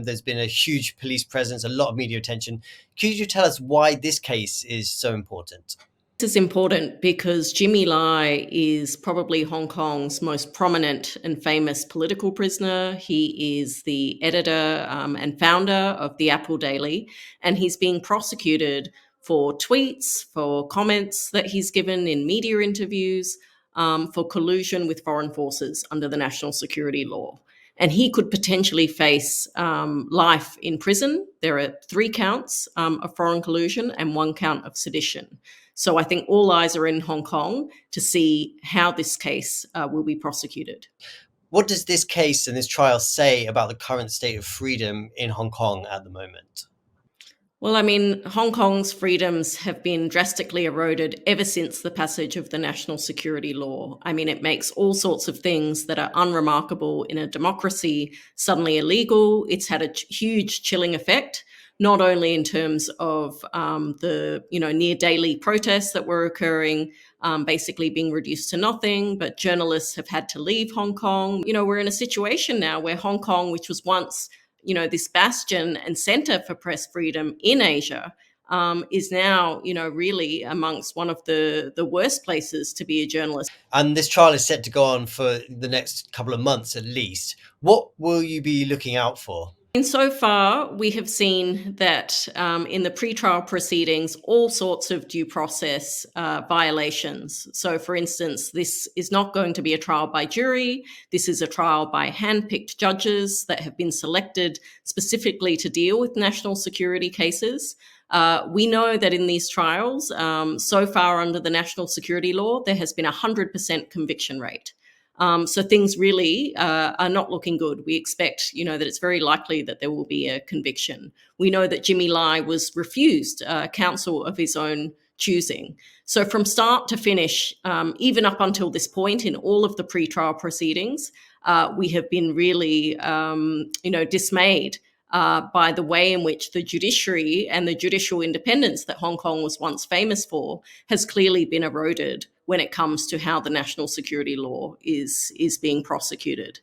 there's been a huge police presence, a lot of media attention. Could you tell us why this case is so important? This is important because Jimmy Lai is probably Hong Kong's most prominent and famous political prisoner. He is the editor and founder of the Apple Daily, and he's being prosecuted for tweets, for comments that he's given in media interviews, for collusion with foreign forces under the national security law. And he could potentially face life in prison. There are 3 counts of foreign collusion and 1 count of sedition. So I think all eyes are in Hong Kong to see how this case will be prosecuted. What does this case and this trial say about the current state of freedom in Hong Kong at the moment? Well, I mean, Hong Kong's freedoms have been drastically eroded ever since the passage of the national security law. I mean, it makes all sorts of things that are unremarkable in a democracy suddenly illegal. It's had a huge chilling effect, not only in terms of the near daily protests that were occurring, basically being reduced to nothing, but journalists have had to leave Hong Kong. We're in a situation now where Hong Kong, which was once this bastion and center for press freedom in Asia, is now, really amongst one of the worst places to be a journalist. And this trial is set to go on for the next couple of months at least. What will you be looking out for? And so far, we have seen that in the pretrial proceedings, all sorts of due process violations. So, for instance, this is not going to be a trial by jury. This is a trial by hand-picked judges that have been selected specifically to deal with national security cases. We know that in these trials, so far under the national security law, there has been a 100% conviction rate. So things really are not looking good. We expect, that it's very likely that there will be a conviction. We know that Jimmy Lai was refused counsel of his own choosing. So from start to finish, even up until this point in all of the pretrial proceedings, we have been really, dismayed by the way in which the judiciary and the judicial independence that Hong Kong was once famous for has clearly been eroded when it comes to how the national security law is being prosecuted.